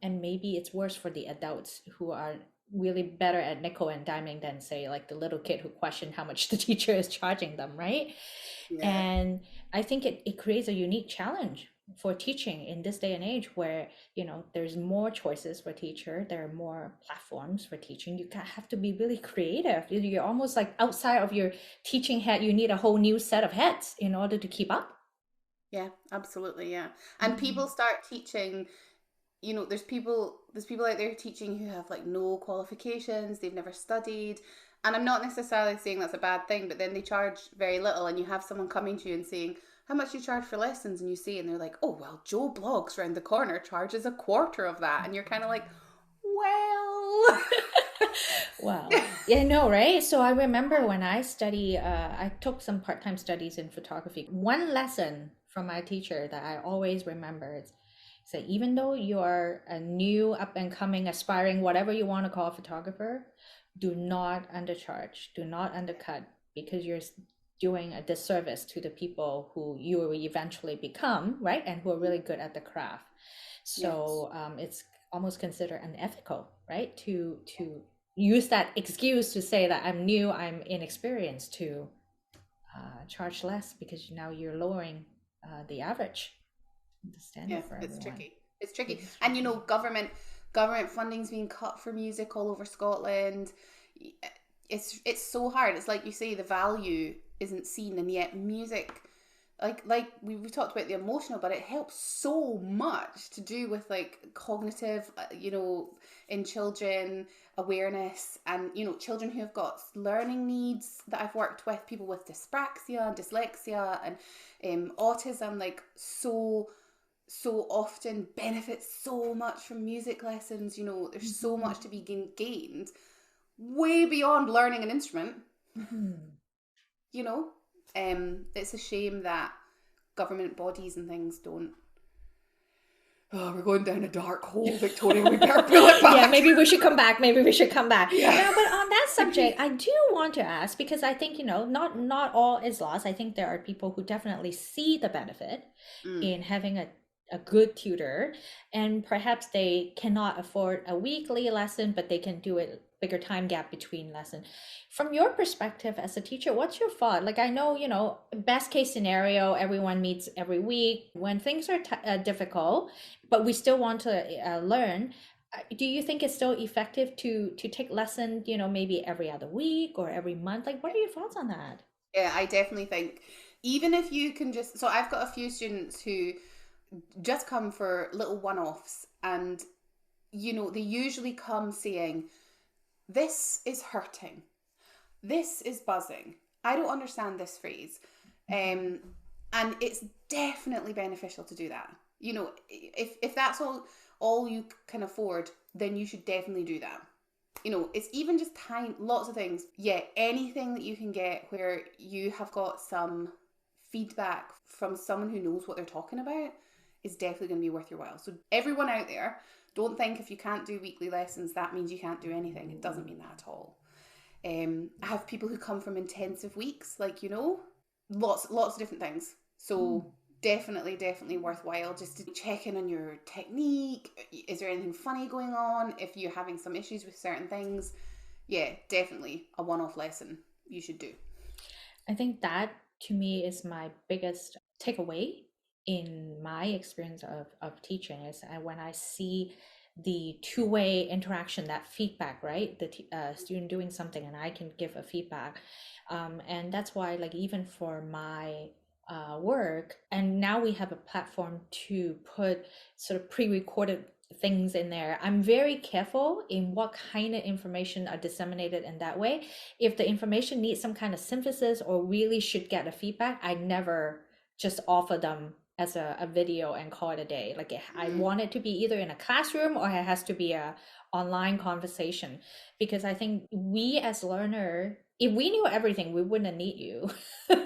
and maybe it's worse for the adults who are really better at nickel and diming than, say, like the little kid who questioned how much the teacher is charging them, right? Yeah. And I think it creates a unique challenge for teaching in this day and age, where, you know, there's more choices for teacher, there are more platforms for teaching. You have to be really creative. You're almost like outside of your teaching head, you need a whole new set of heads in order to keep up. Yeah, absolutely. Yeah. And people start teaching, you know, there's people out there teaching who have like no qualifications, they've never studied. And I'm not necessarily saying that's a bad thing, but then they charge very little, and you have someone coming to you and saying, how much do you charge for lessons? And you say, and they're like, oh, well, Joe Bloggs round the corner charges a quarter of that. And you're kind of like, well. Wow. Yeah, no, right? So I remember when I I took some part-time studies in photography. One lesson from my teacher that I always remember is that even though you're a new up and coming, aspiring, whatever you want to call a photographer, do not undercharge, do not undercut, because you're doing a disservice to the people who you will eventually become, right? And who are really good at the craft. So it's almost considered unethical, right? To use that excuse to say that I'm new, I'm inexperienced, to charge less, because now you're lowering the average, the standard for everyone. It's tricky. And government funding's being cut for music all over Scotland. It's so hard. It's like you say, the value isn't seen, and yet music, like we've talked about the emotional, but it helps so much to do with like cognitive, in children, awareness, and children who have got learning needs that I've worked with, people with dyspraxia and dyslexia and autism, like so often benefit so much from music lessons. There's so much to be gained way beyond learning an instrument. It's a shame that government bodies and things don't. Oh, we're going down a dark hole, Victoria. We better pull it back. Yeah, maybe we should come back. Yeah. But on that subject, I do want to ask, because I think, not all is lost. I think there are people who definitely see the benefit in having a good tutor, and perhaps they cannot afford a weekly lesson, but they can do it bigger time gap between lesson. From your perspective as a teacher, what's your thought? Like, I know, best case scenario, everyone meets every week. When things are difficult, but we still want to learn, do you think it's still effective to take lesson, maybe every other week or every month? Like, what are your thoughts on that? Yeah, I definitely think, even if you can so I've got a few students who just come for little one-offs, and they usually come saying, this is hurting, this is buzzing, I don't understand this phrase, and it's definitely beneficial to do that. If that's all you can afford, then you should definitely do that. It's even just time, lots of things. Yeah, anything that you can get where you have got some feedback from someone who knows what they're talking about is definitely going to be worth your while. So everyone out there, don't think if you can't do weekly lessons, that means you can't do anything. It doesn't mean that at all. I have people who come from intensive weeks, lots of different things. So definitely worthwhile just to check in on your technique. Is there anything funny going on? If you're having some issues with certain things, yeah, definitely a one-off lesson you should do. I think that, to me, is my biggest takeaway in my experience of teaching, is when I see the two-way interaction, that feedback, right? The student doing something and I can give a feedback. And that's why, like, even for my work, and now we have a platform to put sort of pre-recorded things in there, I'm very careful in what kind of information are disseminated in that way. If the information needs some kind of synthesis or really should get a feedback, I never just offer them as a video and call it a day. Like, I want it to be either in a classroom or it has to be a online conversation, because I think we as learner, if we knew everything, we wouldn't need you,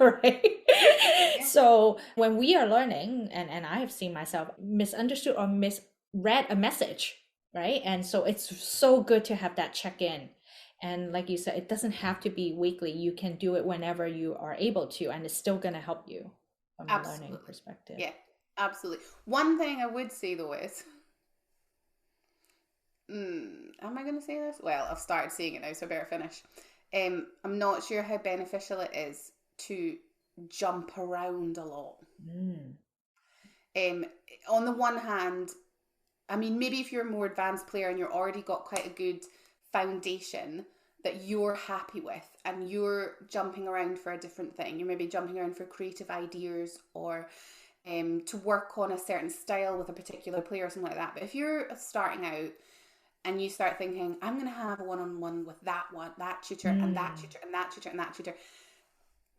right? Yeah. So when we are learning, and I have seen myself misunderstood or misread a message, right? And so it's so good to have that check-in. And like you said, it doesn't have to be weekly. You can do it whenever you are able to, and it's still going to help you from a learning perspective. Yeah, absolutely. One thing I would say though is, am I going to say this? Well, I've started saying it now, so I better finish. I'm not sure how beneficial it is to jump around a lot. On the one hand, I mean, maybe if you're a more advanced player and you're already got quite a good foundation that you're happy with, and you're jumping around for a different thing, you're maybe jumping around for creative ideas, or to work on a certain style with a particular player or something like that. But if you're starting out and you start thinking, I'm going to have a one-on-one with that tutor and that tutor and that tutor and that tutor,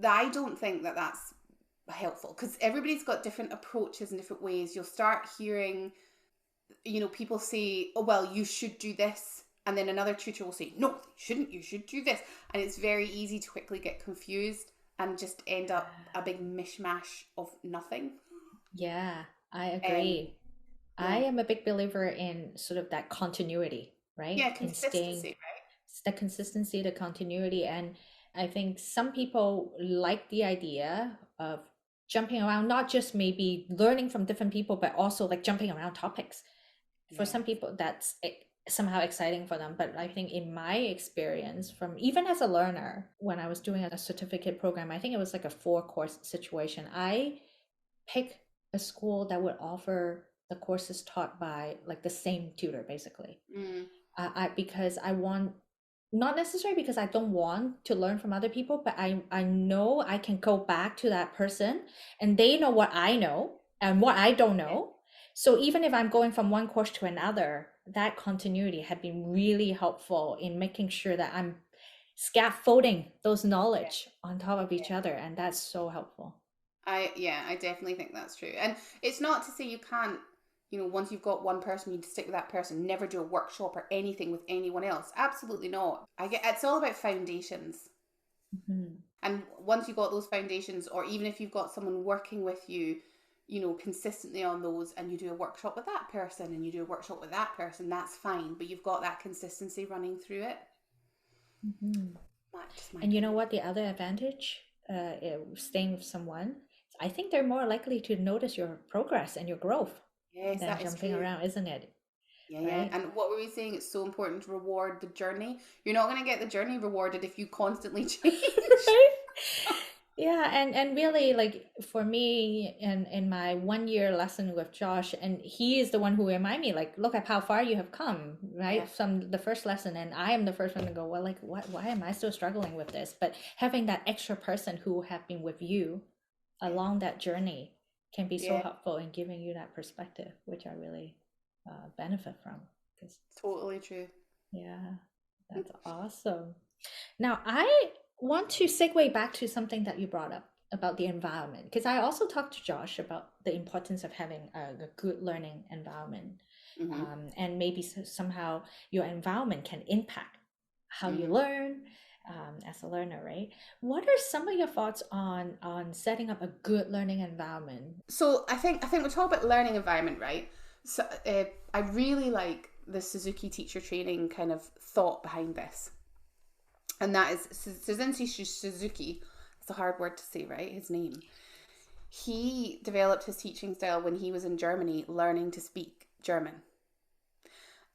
I don't think that that's helpful, because everybody's got different approaches and different ways. You'll start hearing, people say, oh, well, you should do this. And then another tutor will say, no, you shouldn't, you should do this. And it's very easy to quickly get confused and just end up a big mishmash of nothing. Yeah, I agree. I am a big believer in sort of that continuity, right? Yeah, consistency, right? The consistency, the continuity. And I think some people like the idea of jumping around, not just maybe learning from different people, but also like jumping around topics. For Yeah. some people, that's somehow exciting for them. But I think in my experience, from even as a learner, when I was doing a certificate program, I think it was like a 4-course situation. I pick a school that would offer the courses taught by like the same tutor, basically. Mm. Because I want, not necessarily because I don't want to learn from other people, but I know I can go back to that person and they know what I know and what I don't Yeah. know. So even if I'm going from one course to another, that continuity had been really helpful in making sure that I'm scaffolding those Yeah. knowledge on top of each other, and that's so helpful. I definitely think that's true. And it's not to say you can't, once you've got one person, you stick with that person, never do a workshop or anything with anyone else. Absolutely not. It's all about foundations. Mhm. And once you've got those foundations, or even if you've got someone working with you, consistently on those, and you do a workshop with that person and you do a workshop with that person, that's fine. But you've got that consistency running through it. Mhm. That's just my And you know opinion. what? The other advantage, staying with someone, I think they're more likely to notice your progress and your growth Yes, than that is jumping true. around, isn't it? Yeah, yeah. Right? And what were we saying? It's so important to reward the journey. You're not going to get the journey rewarded if you constantly change. Right? Yeah, and really like for me in my 1 year lesson with Josh, and he is the one who remind me like, look at how far you have come, Yeah, right? From the first lesson, and I am the first one to go, well, like what, why am I still struggling with this? But having that extra person who have been with you yeah, along that journey can be so yeah. helpful in giving you that perspective, which I really benefit from. Because Totally true. yeah, that's awesome. Now, I want to segue back to something that you brought up about the environment, because I also talked to Josh about the importance of having a good learning environment. Mm-hmm. And maybe somehow your environment can impact how you Mm-hmm. learn as a learner, right? What are some of your thoughts on setting up a good learning environment? So I think we talk about learning environment, right? So I really like the Suzuki teacher training kind of thought behind this, and that is Suzuki Suzuki. It's a hard word to say, right? His name. He developed his teaching style when he was in Germany learning to speak German.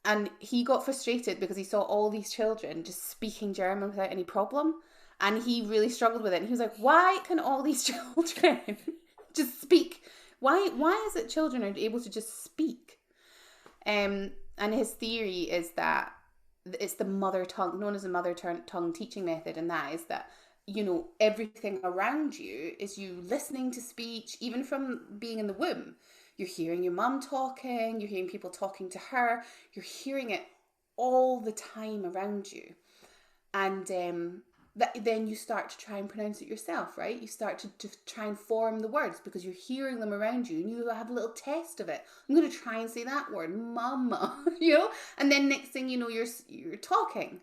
And he got frustrated because he saw all these children just speaking German without any problem. And he really struggled with it. And he was like, why can all these children just speak? Why is it children are able to just speak? And his theory is that it's the mother tongue, known as the mother tongue teaching method. And that is that, everything around you is you listening to speech, even from being in the womb. You're hearing your mum talking, you're hearing people talking to her, you're hearing it all the time around you. And then you start to try and pronounce it yourself, right? You start to try and form the words because you're hearing them around you, and you have a little test of it. I'm going to try and say that word, mama, and then next thing you know, you're talking.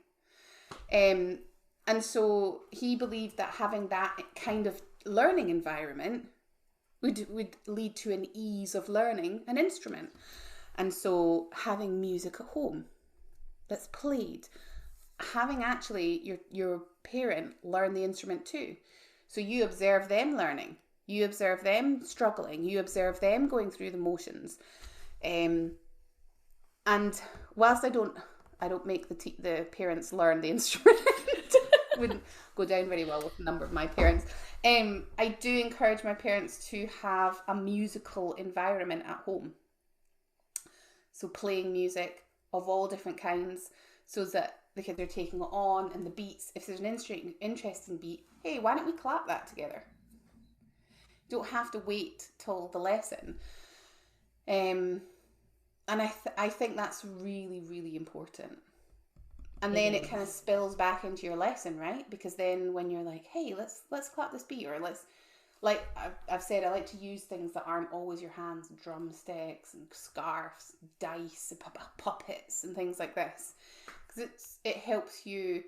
Um, and so he believed that having that kind of learning environment would lead to an ease of learning an instrument. And so having music at home that's played, having actually your parent learn the instrument too. So you observe them learning, you observe them struggling, you observe them going through the motions. And whilst I don't make the parents learn the instrument, wouldn't go down very well with the number of my parents. I do encourage my parents to have a musical environment at home. So playing music of all different kinds, so that the kids are taking it on, and the beats. If there's an interesting beat, hey, why don't we clap that together? Don't have to wait till the lesson. And I think that's really, really important. And It then it kind of is. spills back into your lesson, right? Because then when you're like, hey, let's clap this beat, or let's, like I've said, I like to use things that aren't always your hands, drumsticks and scarves, dice, puppets, and things like this, because it helps you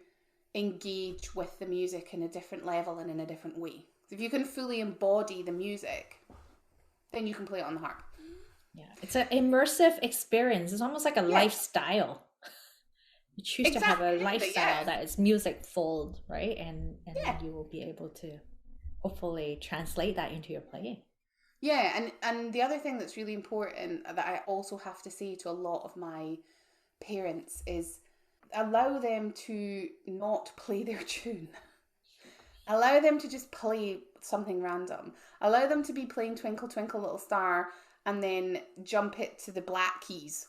engage with the music in a different level and in a different way. So if you can fully embody the music, then you can play it on the harp. Yeah, it's an immersive experience. It's almost like a Yeah, lifestyle. You choose to have a Exactly, lifestyle yes. that is music-full, right? And then Yeah. you will be able to hopefully translate that into your playing. Yeah, and the other thing that's really important that I also have to say to a lot of my parents is allow them to not play their tune. Allow them to just play something random. Allow them to be playing Twinkle Twinkle Little Star and then jump it to the black keys.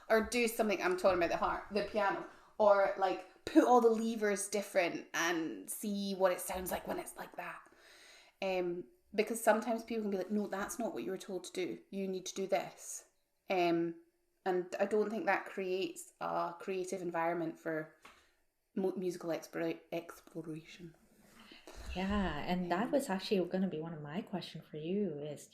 Or do something, I'm talking about the piano. Or like put all the levers different and see what it sounds like when it's like that. Because sometimes people can be like, no, that's not what you were told to do. You need to do this. And I don't think that creates a creative environment for musical exploration. Yeah, and that was actually going to be one of my questions for you is,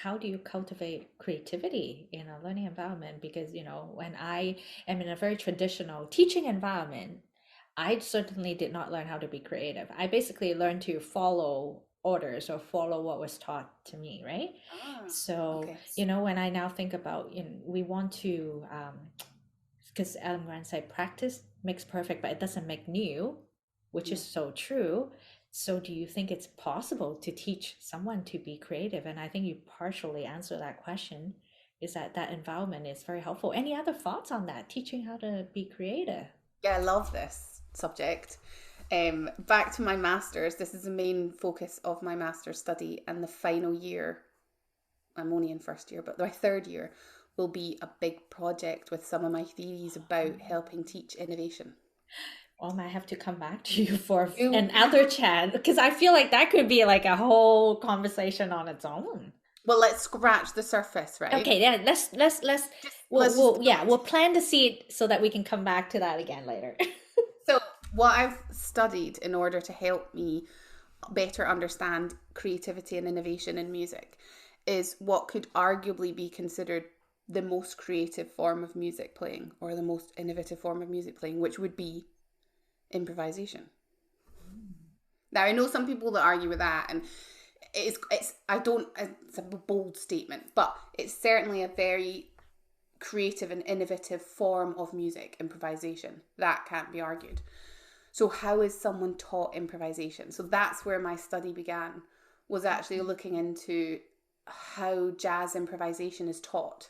how do you cultivate creativity in a learning environment? Because, when I am in a very traditional teaching environment, I certainly did not learn how to be creative. I basically learned to follow orders or follow what was taught to me, right? Ah, So, okay. when I now think about, we want to, because Ellen Grant said, practice makes perfect, but it doesn't make new, which is Yeah. so true. So do you think it's possible to teach someone to be creative? And I think you partially answer that question, is that environment is very helpful. Any other thoughts on that, teaching how to be creative? Yeah, I love this subject. Back to my master's, this is the main focus of my master's study, and the final year, I'm only in first year, but my third year will be a big project with some of my theories about helping teach innovation. I might have to come back to you for Ooh. another chat because I feel like that could be like a whole conversation on its own. Well, let's scratch the surface, right? Okay, yeah, let's Let's just we'll plan the seed so that we can come back to that again later. So, what I've studied in order to help me better understand creativity and innovation in music is what could arguably be considered the most creative form of music playing or the most innovative form of music playing, which would be improvisation. Now, I know some people that argue with that, and it's a bold statement, but it's certainly a very creative and innovative form of music, improvisation. That can't be argued. So how is someone taught improvisation? So that's where my study began, was actually looking into how jazz improvisation is taught.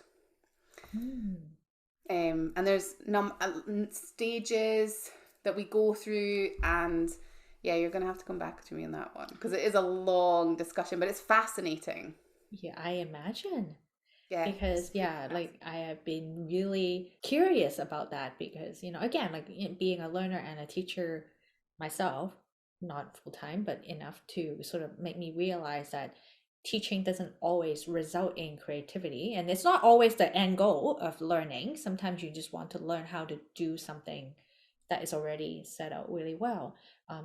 And there's stages that we go through, and yeah, you're going to have to come back to me on that one because it is a long discussion, but it's fascinating. Yeah, I imagine. Yeah. Because like I have been really curious about that because, again, like being a learner and a teacher myself, not full time, but enough to sort of make me realize that teaching doesn't always result in creativity, and it's not always the end goal of learning. Sometimes you just want to learn how to do something that is already set out really well.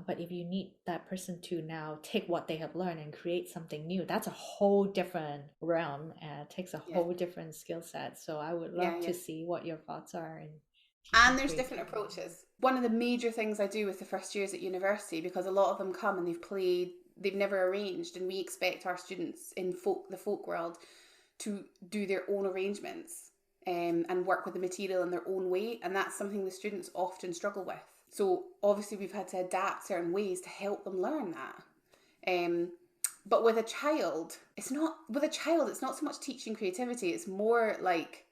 But if you need that person to now take what they have learned and create something new, that's a whole different realm and it takes a whole different skill set. So I would love to see what your thoughts are in teaching And there's different creativity. approaches. One of the major things I do with the first years at university, because a lot of them come and they've never arranged, and we expect our students in the folk world to do their own arrangements and work with the material in their own way, and that's something the students often struggle with. So obviously we've had to adapt certain ways to help them learn that. But with a child, it's not so much teaching creativity, it's more like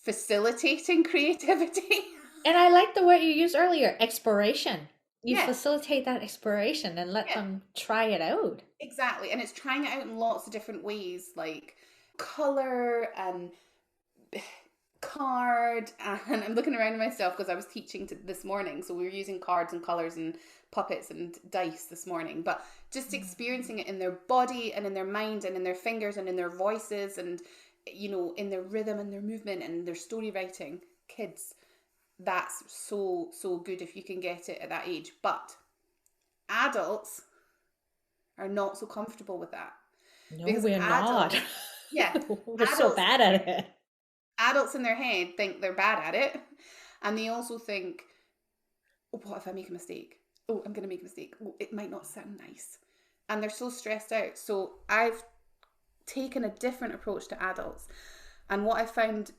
facilitating creativity. And I like the word you used earlier, exploration. You Yeah. facilitate that exploration and let them try it out. Exactly. And it's trying it out in lots of different ways, like color and card. And I'm looking around myself because I was teaching this morning. So we were using cards and colors and puppets and dice this morning. But just experiencing it in their body and in their mind and in their fingers and in their voices and, in their rhythm and their movement and their story writing. Kids, that's so, so good if you can get it at that age. But adults are not so comfortable with that. No, Because we're not. Yeah. We're so bad at it. Adults in their head think they're bad at it. And they also think, oh, what if I make a mistake? Oh, I'm going to make a mistake. Oh, it might not sound nice. And they're so stressed out. So I've taken a different approach to adults. And what I found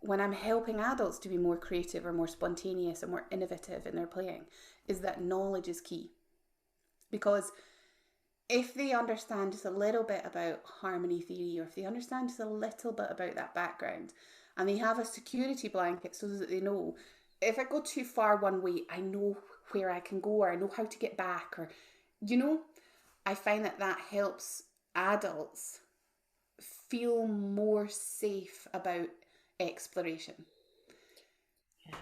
when I'm helping adults to be more creative or more spontaneous or more innovative in their playing is that knowledge is key. Because if they understand just a little bit about harmony theory, or if they understand just a little bit about that background, and they have a security blanket so that they know, if I go too far one way, I know where I can go, or I know how to get back, or, I find that helps adults feel more safe about exploration. Yeah.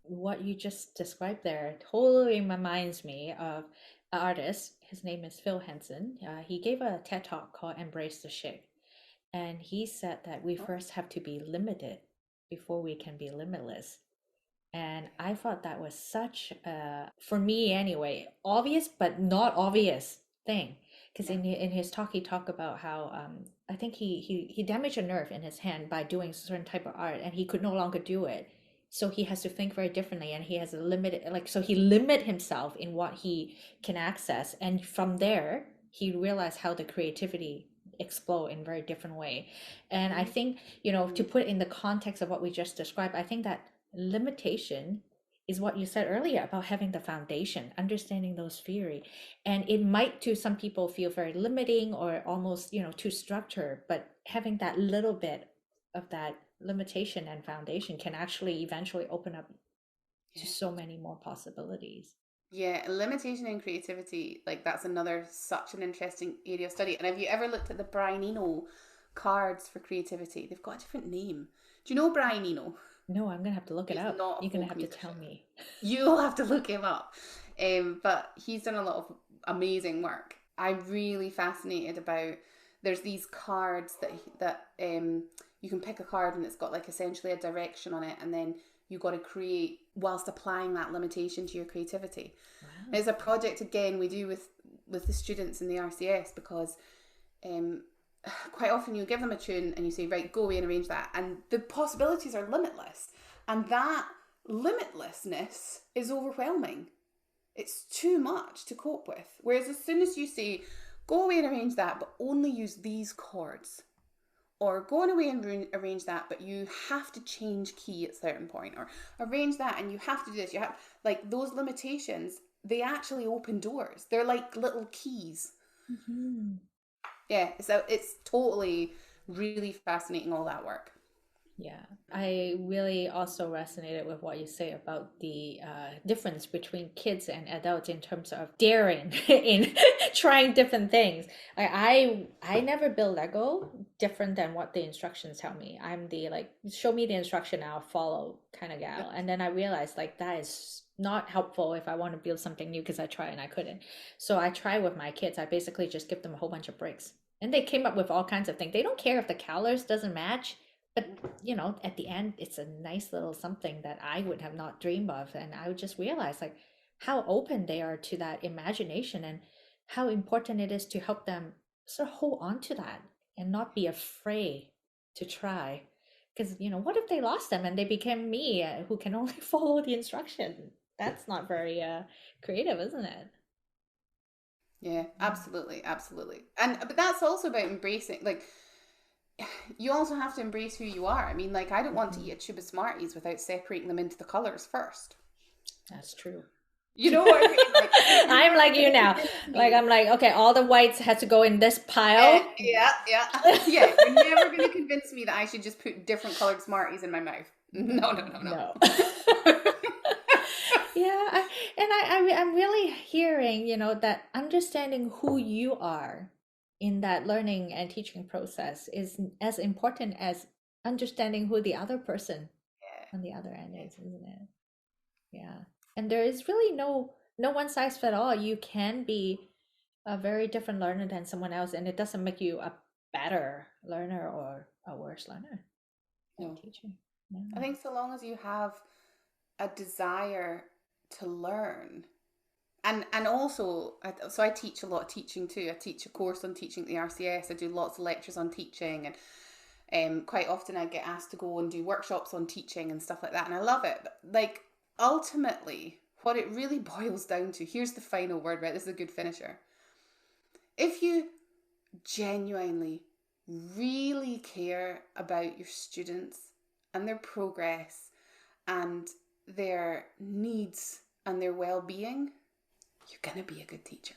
What you just described there totally reminds me of an artist. His name is Phil Henson. He gave a TED talk called Embrace the Shake. And he said that we first have to be limited before we can be limitless. And I thought that was such a, for me anyway, obvious but not obvious thing. Because in his talk, he talked about how I think he damaged a nerve in his hand by doing a certain type of art, and he could no longer do it. So he has to think very differently, and he has a limited, so he limit himself in what he can access. And from there, he realized how the creativity explode in a very different way. And I think, to put in the context of what we just described, I think that limitation is what you said earlier about having the foundation, understanding those theory. And it might to some people feel very limiting or almost, too structured, but having that little bit of that limitation and foundation can actually eventually open up to so many more possibilities. Yeah, limitation and creativity, that's such an interesting area of study. And have you ever looked at the Brian Eno cards for creativity? They've got a different name. Do you know Brian Eno? No, I'm gonna have to look it up. You're gonna have to tell me. You'll have to look him up. But he's done a lot of amazing work. I'm really fascinated about, there's these cards that you can pick a card and it's got essentially a direction on it, and then you got to create whilst applying that limitation to your creativity. Wow. It's a project again we do with the students in the RCS, because quite often you give them a tune and you say, right, go away and arrange that, and the possibilities are limitless, and that limitlessness is overwhelming. It's too much to cope with. Whereas as soon as you say, go away and arrange that, but only use these chords, or go away and arrange that, but you have to change key at a certain point, or arrange that and you have to do this, you have, those limitations, they actually open doors. They're like little keys. Mm-hmm. Yeah, so it's totally really fascinating, all that work. Yeah, I really also resonated with what you say about the difference between kids and adults in terms of daring in trying different things. I never build Lego different than what the instructions tell me. I'm the show me the instruction, I'll follow kind of gal. And then I realized that is not helpful if I want to build something new, because I tried and I couldn't. So I try with my kids. I basically just give them a whole bunch of bricks, and they came up with all kinds of things. They don't care if the colors doesn't match. But, at the end, it's a nice little something that I would have not dreamed of. And I would just realize how open they are to that imagination, and how important it is to help them sort of hold on to that and not be afraid to try. Because, what if they lost them and they became me, who can only follow the instruction? That's not very creative, isn't it? Yeah, absolutely. Absolutely. But that's also about embracing, you also have to embrace who you are. I mean, I don't want to eat a tube of Smarties without separating them into the colours first. That's true. You know what I mean? I'm like you now. I'm okay, all the whites had to go in this pile. Yeah. You're never going to convince me that I should just put different coloured Smarties in my mouth. No. Yeah, I'm really hearing, that understanding who you are in that learning and teaching process is as important as understanding who the other person on the other end is, isn't it? Yeah. And there is really no one size fit all. You can be a very different learner than someone else, and it doesn't make you a better learner or a worse learner. No. Teaching. No. I think so long as you have a desire to learn. And also, so I teach a lot of teaching too. I teach a course on teaching at the RCS. I do lots of lectures on teaching, and quite often I get asked to go and do workshops on teaching and stuff like that. And I love it. But ultimately, what it really boils down to, here's the final word, right? This is a good finisher. If you genuinely, really care about your students and their progress and their needs and their well-being, you're going to be a good teacher.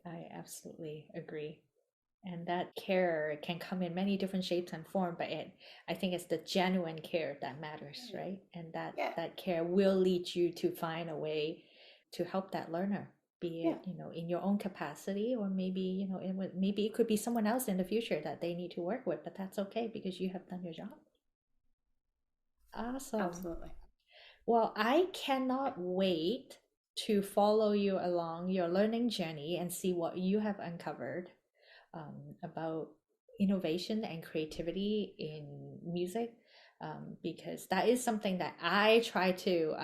I absolutely agree. And that care can come in many different shapes and form, but I think it's the genuine care that matters, right? And that care will lead you to find a way to help that learner, be it, in your own capacity, or maybe, maybe it could be someone else in the future that they need to work with, but that's okay because you have done your job. Awesome. Absolutely. Well, I cannot wait to follow you along your learning journey and see what you have uncovered about innovation and creativity in music, because that is something that I try to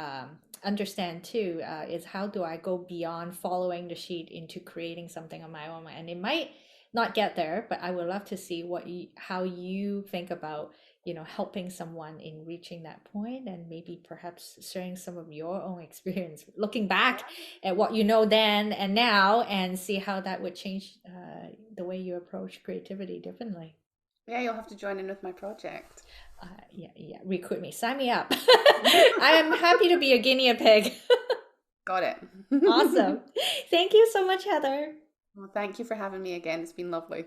understand too, is how do I go beyond following the sheet into creating something on my own. And it might not get there, but I would love to see how you think about helping someone in reaching that point, and maybe perhaps sharing some of your own experience, looking back at what you know then and now, and see how that would change the way you approach creativity differently. Yeah, you'll have to join in with my project. Yeah, recruit me, sign me up. I am happy to be a guinea pig. Got it. Awesome. Thank you so much, Heather. Well, thank you for having me again. It's been lovely.